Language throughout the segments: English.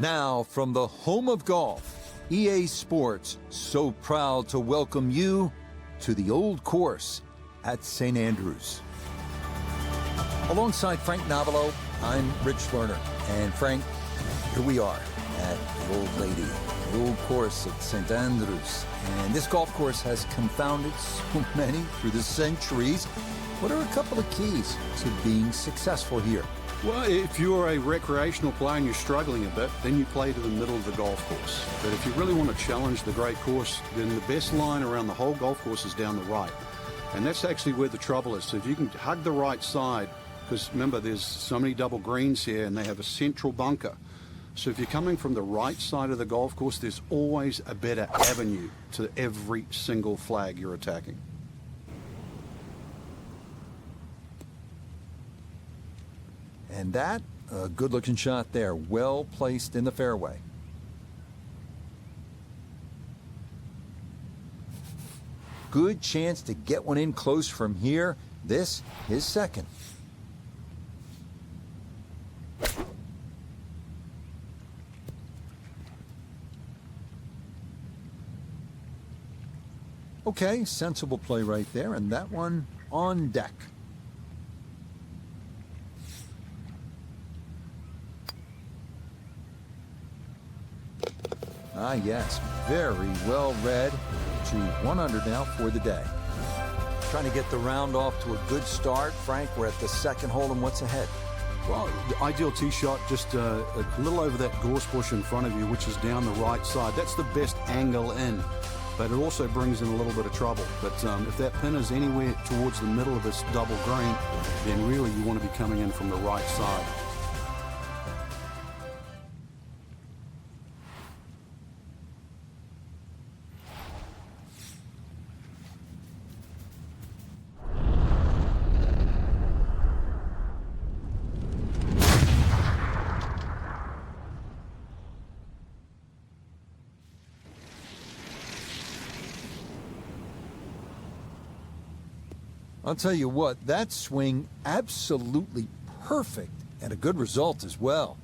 Now, from the home of golf, EA Sports, so proud to welcome you to the old course at St. Andrews. Alongside Frank Navalo, I'm Rich Lerner. And Frank, here we are at the old lady, the old course at St. Andrews. And this golf course has confounded so many through the centuries. What are a couple of keys to being successful here? Well, if you're a recreational player and you're struggling a bit, then you play to the middle of the golf course. But if you really want to challenge the great course, then the best line around the whole golf course is down the right. And that's actually where the trouble is. So if you can hug the right side, because remember, there's so many double greens here and they have a central bunker. So if you're coming from the right side of the golf course, there's always a better avenue to every single flag you're attacking. And that, a good-looking shot there, well placed in the fairway. Good chance to get one in close from here. This, his second. Okay, sensible play right there, and that one on deck. Ah, yes, very well read. To 1 under now for the day. Trying to get the round off to a good start. Frank, we're at the second hole, and what's ahead? Well, the ideal tee shot, just a little over that gorse bush in front of you, which is down the right side. That's the best angle in, but it also brings in a little bit of trouble. But if that pin is anywhere towards the middle of this double green, then really you want to be coming in from the right side. I'll tell you what, that swing absolutely perfect and a good result as well.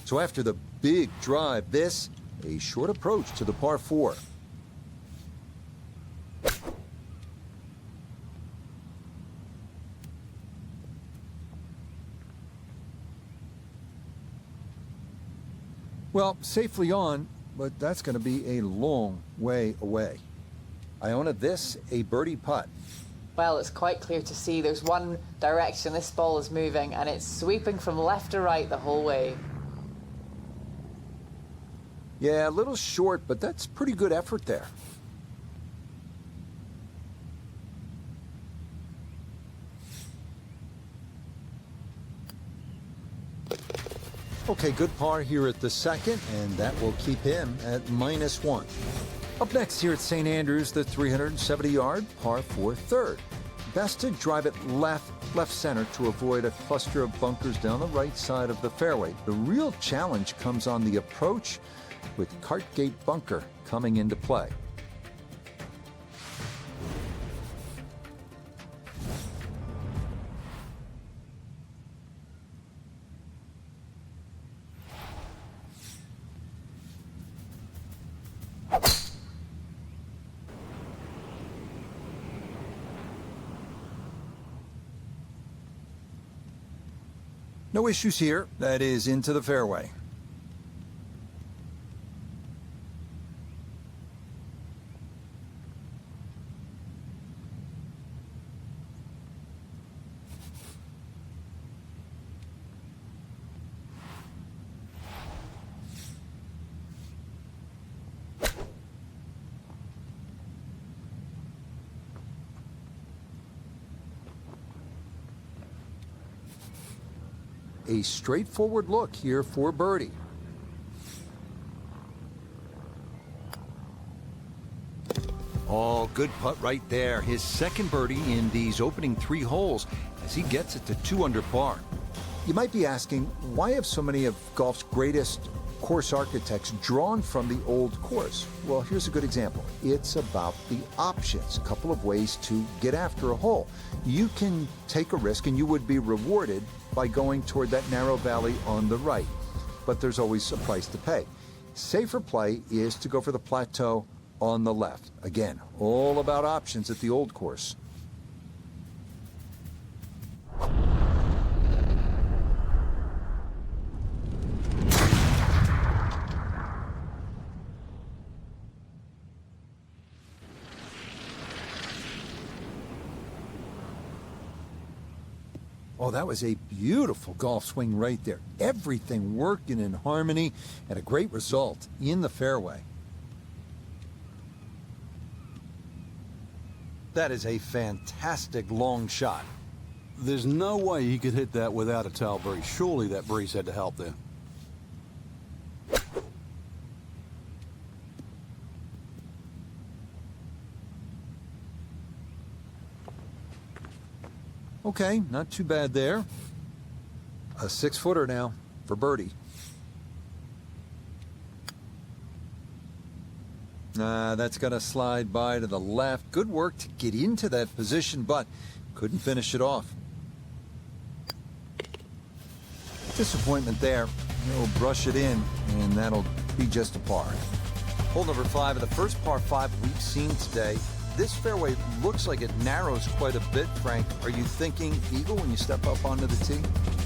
So after the big drive, this, a short approach to the par 4. Well, safely on, but that's going to be a long way away. Iona, this, a birdie putt. Well, it's quite clear to see there's one direction this ball is moving, and it's sweeping from left to right the whole way. Yeah, a little short, but that's pretty good effort there. Okay, good par here at the second, and that will keep him at -1. Up next here at St. Andrews, the 370-yard par 4 third. Best to drive it left center to avoid a cluster of bunkers down the right side of the fairway. The real challenge comes on the approach, with Cartgate Bunker coming into play. No issues here. That is into the fairway. A straightforward look here for birdie. Oh, good putt right there. His second birdie in these opening 3 holes as he gets it to 2 under par. You might be asking, why have so many of golf's greatest course architects drawn from the old course? Well, here's a good example. It's about the options, a couple of ways to get after a hole. You can take a risk and you would be rewarded by going toward that narrow valley on the right, but there's always a price to pay. Safer play is to go for the plateau on the left. Again, all about options at the old course. Oh, that was a beautiful golf swing right there. Everything working in harmony and a great result in the fairway. That is a fantastic long shot. There's no way he could hit that without a tail breeze. Surely that breeze had to help there. Okay, not too bad there. A 6-footer now for birdie. That's going to slide by to the left. Good work to get into that position, but couldn't finish it off. Disappointment there. He'll brush it in, and that'll be just a par. Hole number 5 of the first par 5 we've seen today. This fairway looks like it narrows quite a bit, Frank. Are you thinking eagle when you step up onto the tee?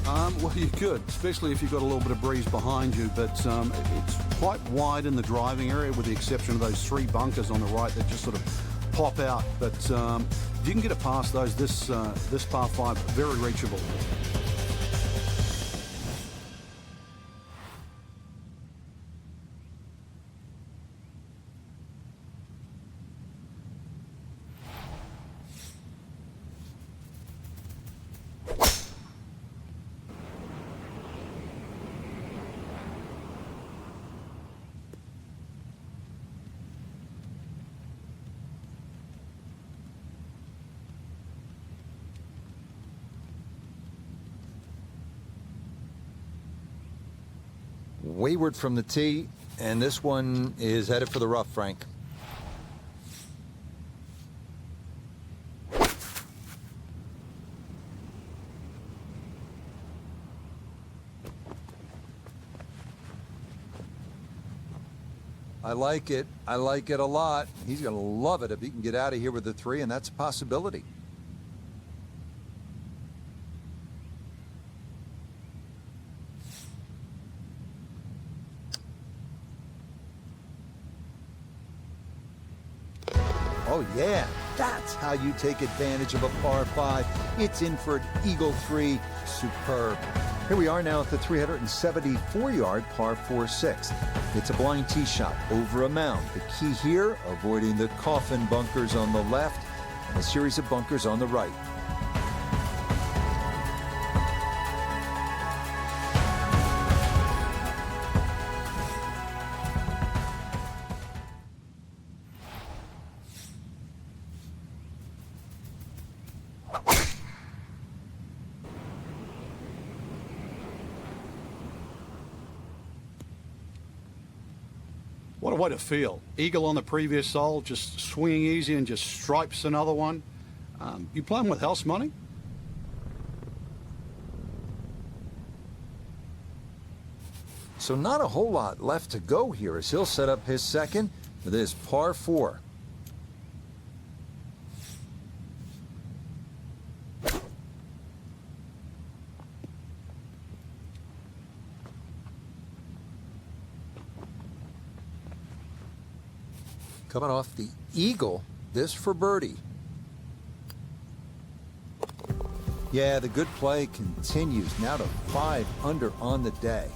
Well, you could, especially if you've got a little bit of breeze behind you, but it's quite wide in the driving area with the exception of those 3 bunkers on the right that just sort of pop out. But if you can get it past those, this par 5, very reachable. Wayward from the tee, and this one is headed for the rough, Frank. I like it. I like it a lot. He's going to love it if he can get out of here with the 3, and that's a possibility. Oh, yeah, that's how you take advantage of a par 5. It's in for an eagle 3. Superb. Here we are now at the 374-yard par 4-6. It's a blind tee shot over a mound. The key here, avoiding the coffin bunkers on the left and a series of bunkers on the right. What a way to feel. Eagle on the previous hole, just swinging easy and just stripes another one. You playing with house money? So not a whole lot left to go here as he'll set up his second with his par 4. Coming off the eagle, this for birdie. Yeah, the good play continues now to 5 under on the day.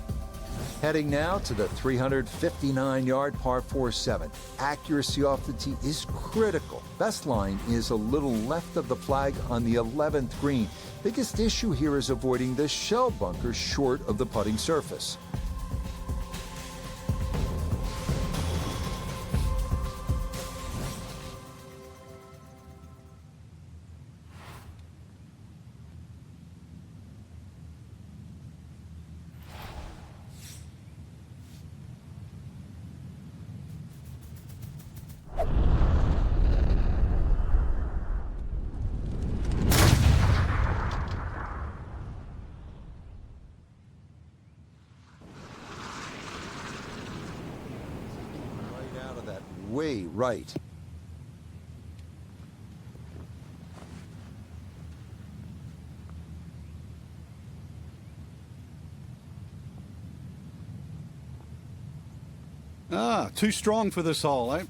Heading now to the 359-yard par 4-7. Accuracy off the tee is critical. Best line is a little left of the flag on the 11th green. Biggest issue here is avoiding the shell bunker short of the putting surface. way right. Too strong for this hole, eh?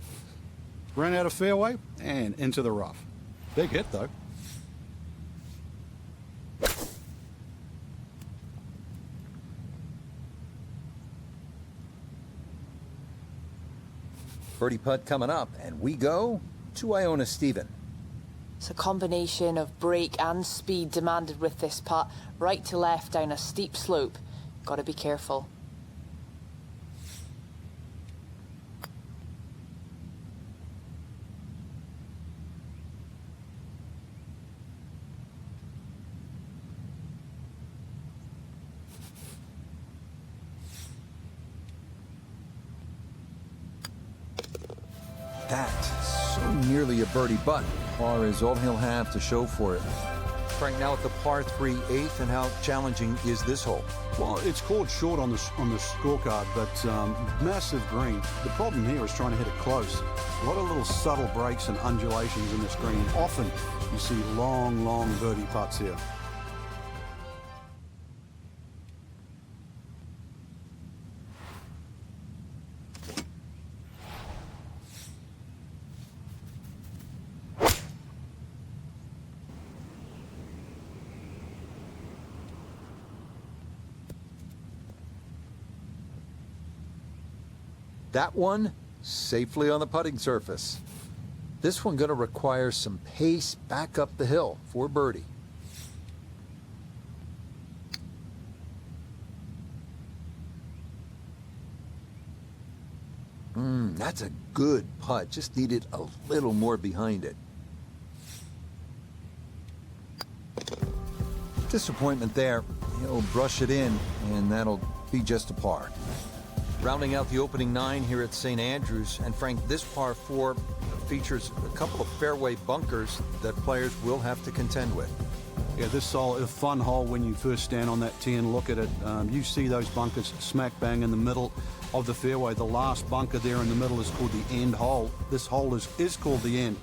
Ran out of fairway and into the rough. Big hit, though. Birdie putt coming up, and we go to Iona Stephen. It's a combination of break and speed demanded with this putt, right to left down a steep slope. Got to be careful. That, so nearly a birdie, but par is all he'll have to show for it. Frank, now at the par 3 8th, and how challenging is this hole? Well, it's called short on the scorecard, but massive green. The problem here is trying to hit it close. A lot of little subtle breaks and undulations in this green. Often you see long, long birdie putts here. That one safely on the putting surface. This one going to require some pace back up the hill for birdie. That's a good putt. Just needed a little more behind it. Disappointment there. He'll brush it in, and that'll be just a par. Rounding out the opening 9 here at St. Andrews, and Frank, this par 4 features a couple of fairway bunkers that players will have to contend with. Yeah, this is a fun hole when you first stand on that tee and look at it. You see those bunkers smack bang in the middle of the fairway. The last bunker there in the middle is called the end hole. This hole is called the end.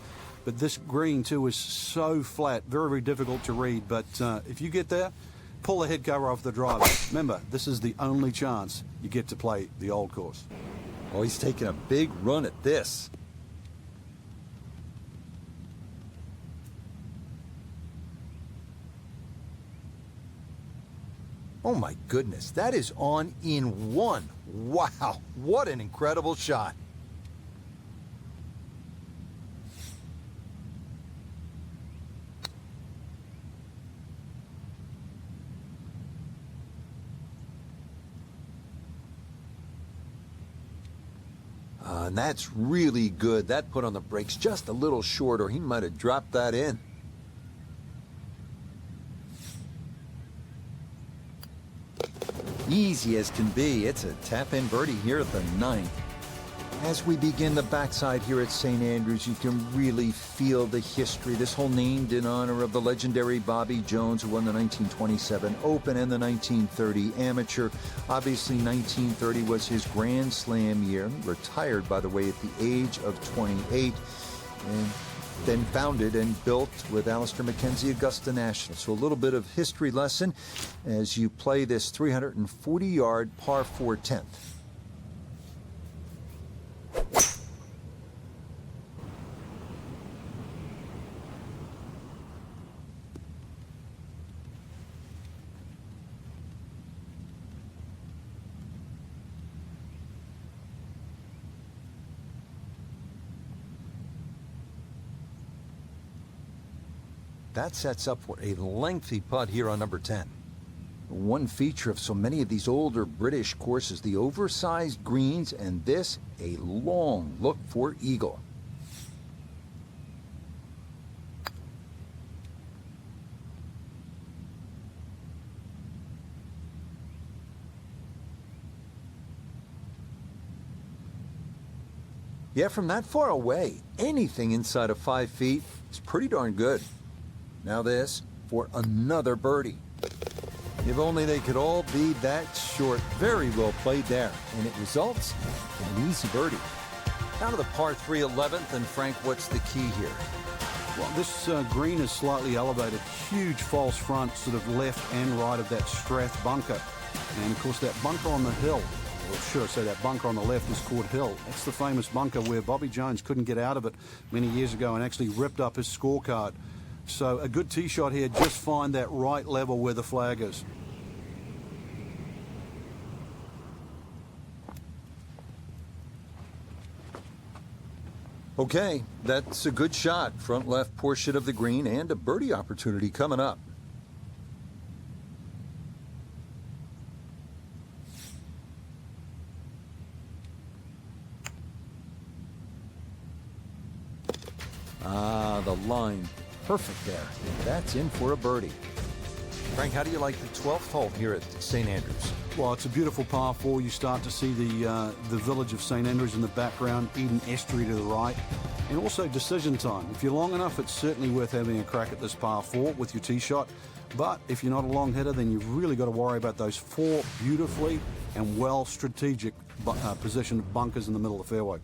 But this green, too, is so flat, very, very difficult to read. But if you get there, pull the head cover off the driver. Remember, this is the only chance you get to play the old course. Oh, he's taking a big run at this. Oh my goodness, that is on in one. Wow, what an incredible shot. And that's really good. That put on the brakes just a little short, or he might have dropped that in. Easy as can be. It's a tap-in birdie here at the 9th. As we begin the backside here at St. Andrews, you can really feel the history. This hole named in honor of the legendary Bobby Jones, who won the 1927 Open and the 1930 Amateur. Obviously, 1930 was his Grand Slam year. Retired, by the way, at the age of 28. And then founded and built with Alistair McKenzie Augusta National. So a little bit of history lesson as you play this 340-yard par 4 10th. That sets up for a lengthy putt here on number 10. One feature of so many of these older British courses, the oversized greens, and this, a long look for eagle. Yeah, from that far away, anything inside of 5 feet is pretty darn good. Now this for another birdie. If only they could all be that short. Very well played there, and it results in an easy birdie. Down to the par 3 11th, and Frank, what's the key here? Well, this green is slightly elevated, huge false front, sort of left and right of that Strath bunker. And of course that bunker on the hill, or should I say that bunker on the left is called Hill. That's the famous bunker where Bobby Jones couldn't get out of it many years ago and actually ripped up his scorecard. So a good tee shot here, just find that right level where the flag is. Okay, that's a good shot. Front left portion of the green and a birdie opportunity coming up. Ah, the line. Perfect there. That's in for a birdie. Frank, how do you like the 12th hole here at St. Andrews? Well, it's a beautiful par 4. You start to see the village of St. Andrews in the background, Eden Estuary to the right, and also decision time. If you're long enough, it's certainly worth having a crack at this par 4 with your tee shot. But if you're not a long hitter, then you've really got to worry about those 4 beautifully and well strategic positioned bunkers in the middle of the fairway.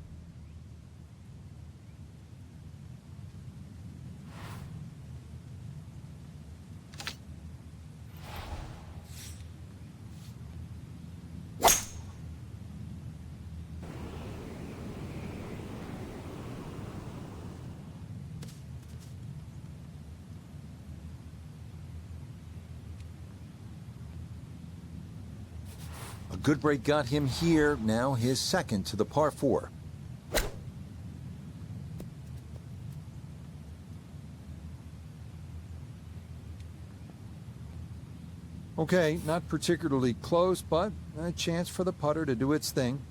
A good break got him here, now his second to the par 4. Okay, not particularly close, but a chance for the putter to do its thing.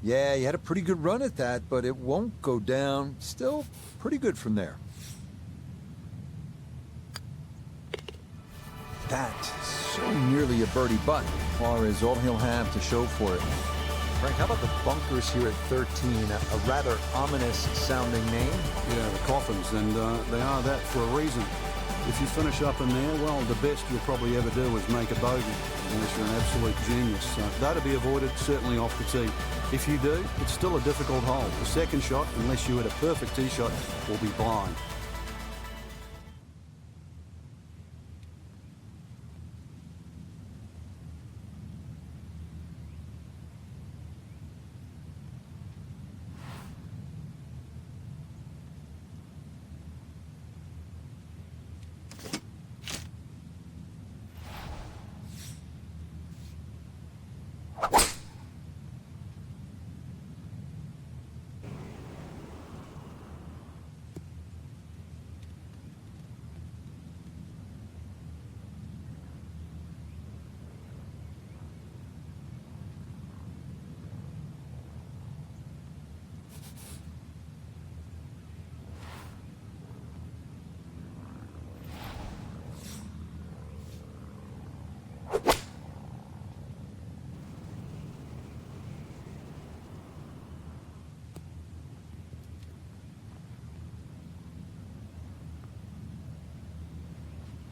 Yeah, he had a pretty good run at that, but it won't go down. Still pretty good from there. That so nearly a birdie, but par is all he'll have to show for it. Frank, how about the bunkers here at 13? A rather ominous sounding name. Yeah, the coffins, and they are that for a reason. If you finish up in there, well, the best you'll probably ever do is make a bogey, unless you're an absolute genius. That'll be avoided, certainly off the tee. If you do, it's still a difficult hole. The second shot, unless you hit a perfect tee shot, will be blind.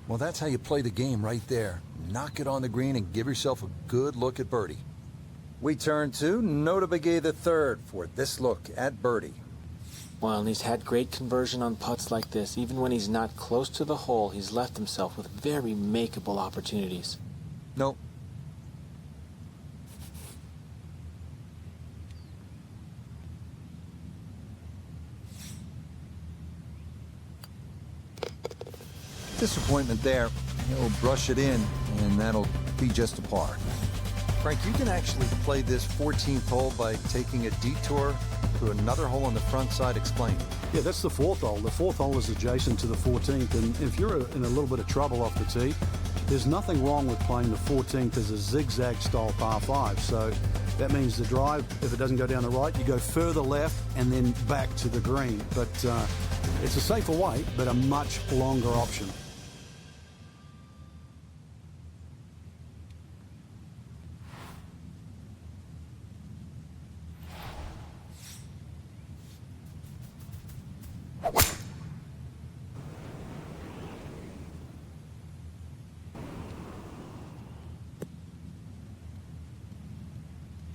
Well, that's how you play the game right there. Knock it on the green and give yourself a good look at birdie. We turn to Nota Begay III for this look at birdie. Well, and he's had great conversion on putts like this. Even when he's not close to the hole, he's left himself with very makeable opportunities. Nope. Disappointment there. He'll brush it in, and that'll be just a par. Frank, you can actually play this 14th hole by taking a detour to another hole on the front side. Explain. Yeah, that's the 4th hole. The 4th hole is adjacent to the 14th, and if you're in a little bit of trouble off the tee, there's nothing wrong with playing the 14th as a zigzag style par 5. So that means the drive, if it doesn't go down the right, you go further left and then back to the green. But it's a safer way, but a much longer option.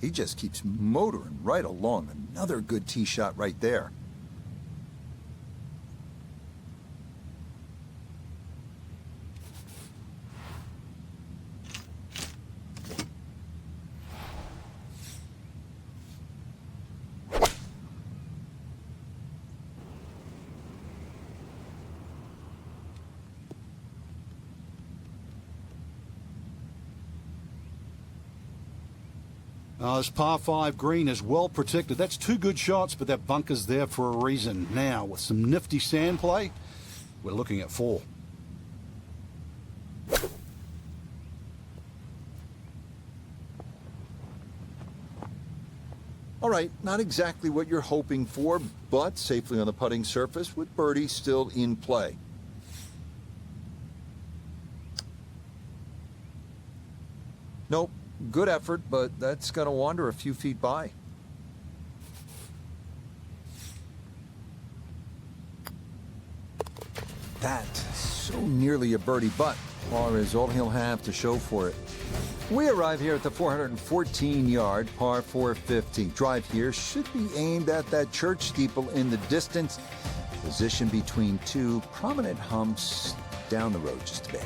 he just keeps motoring right along. Another good tee shot right there. This par 5 green is well protected. That's two good shots, but that bunker's there for a reason. Now, with some nifty sand play, we're looking at 4. All right, not exactly what you're hoping for, but safely on the putting surface with birdie still in play. Nope. Good effort, but that's going to wander a few feet by. That so nearly a birdie, but par is all he'll have to show for it. We arrive here at the 414-yard par 450. Drive here should be aimed at that church steeple in the distance, positioned between two prominent humps down the road just a bit.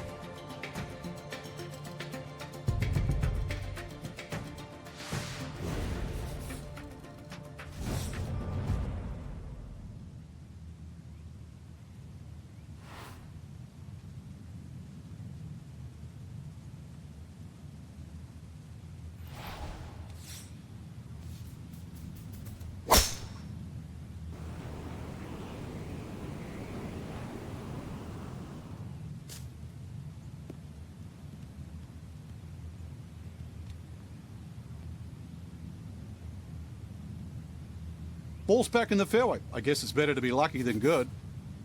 Ball's back in the fairway. I guess it's better to be lucky than good.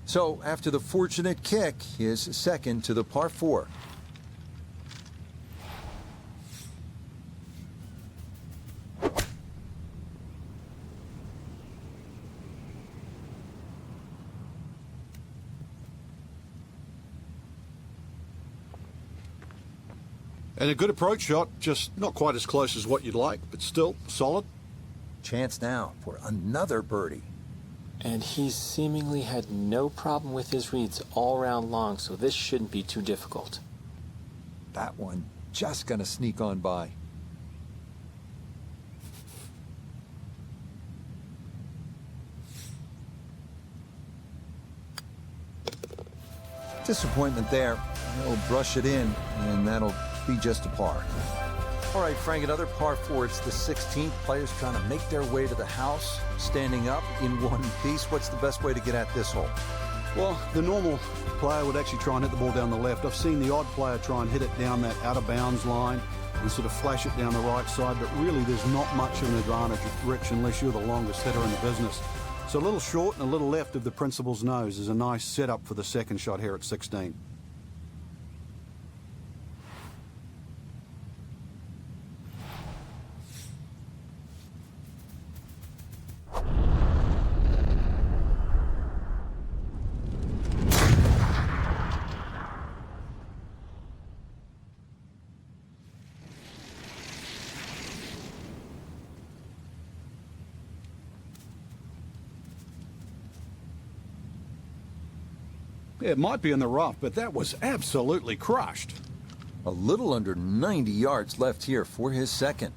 So, after the fortunate kick, his second to the par 4. And a good approach shot, just not quite as close as what you'd like, but still solid. Chance now for another birdie. And he's seemingly had no problem with his reads all round long, so this shouldn't be too difficult. That one just gonna sneak on by. Disappointment there. He'll brush it in, and that'll be just a par. All right, Frank, another par 4. It's the 16th. Players trying to make their way to the house, standing up in one piece. What's the best way to get at this hole? Well, the normal player would actually try and hit the ball down the left. I've seen the odd player try and hit it down that out of bounds line and sort of flash it down the right side, but really there's not much of an advantage direction unless you're the longest hitter in the business. So a little short and a little left of the principal's nose is a nice setup for the second shot here at 16. It might be in the rough, but that was absolutely crushed. A little under 90 yards left here for his second.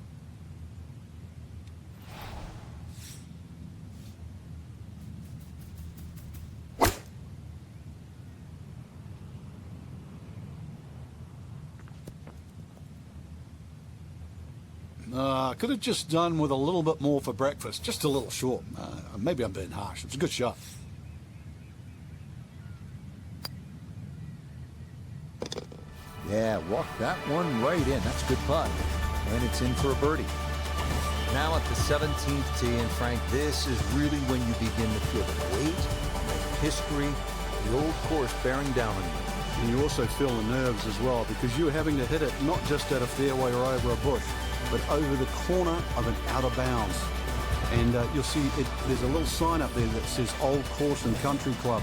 Could have just done with a little bit more for breakfast, just a little short. Maybe I'm being harsh. It was a good shot. Yeah, walk that one right in. That's a good putt. And it's in for a birdie. Now at the 17th tee, and Frank, this is really when you begin to feel the weight, the history, the old course bearing down on you. And you also feel the nerves as well, because you're having to hit it not just at a fairway or over a bush, but over the corner of an out of bounds. And you'll see there's a little sign up there that says Old Course and Country Club.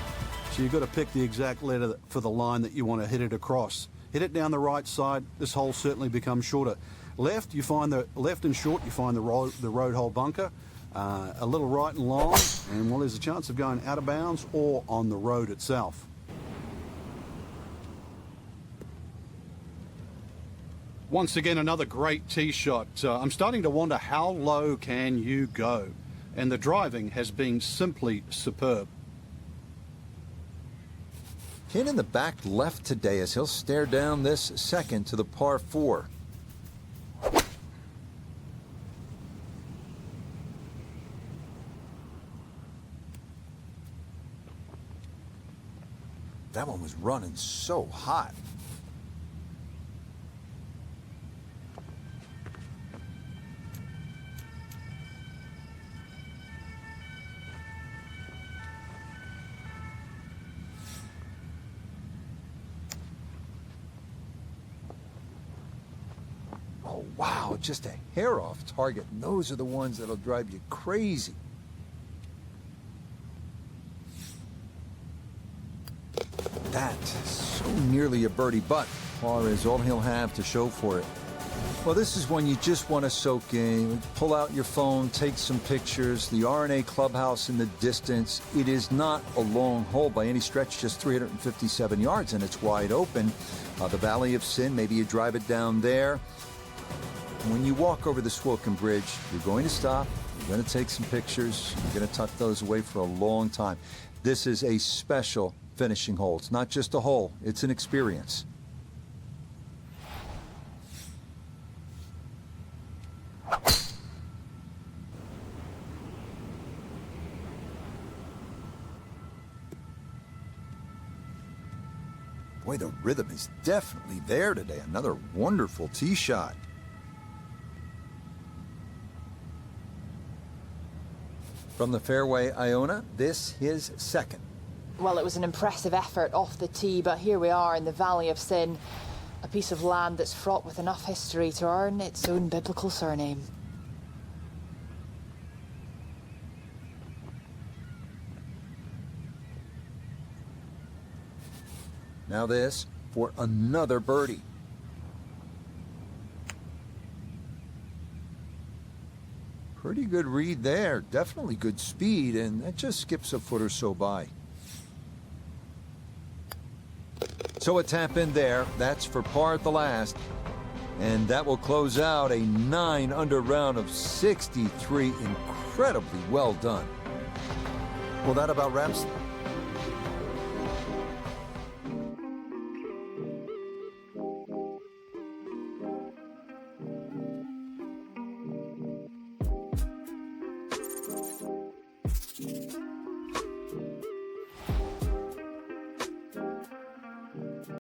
So you've got to pick the exact letter for the line that you want to hit it across. Hit it down the right side. This hole certainly becomes shorter. Left, you find the left and short, you find the road hole bunker. A little right and long, and well, there's a chance of going out of bounds or on the road itself. Once again, another great tee shot. I'm starting to wonder how low can you go? And the driving has been simply superb. Ken in the back left today as he'll stare down this second to the par 4. That one was running so hot. Oh, wow, just a hair off target. And those are the ones that'll drive you crazy. That so nearly a birdie, but par is all he'll have to show for it. Well, this is when you just want to soak in, pull out your phone, take some pictures. The R&A clubhouse in the distance. It is not a long hole by any stretch, just 357 yards, and it's wide open. The Valley of Sin, maybe you drive it down there. When you walk over the Swilcan Bridge, you're going to stop, you're going to take some pictures, you're going to tuck those away for a long time. This is a special finishing hole. It's not just a hole, it's an experience. Boy, the rhythm is definitely there today. Another wonderful tee shot. From the fairway, Iona, this his second. Well, it was an impressive effort off the tee, but here we are in the Valley of Sin, a piece of land that's fraught with enough history to earn its own biblical surname. Now this for another birdie. Pretty good read there, definitely good speed, and that just skips a foot or so by. So a tap in there, that's for par at the last, and that will close out a 9-under round of 63. Incredibly well done. Well, that about wraps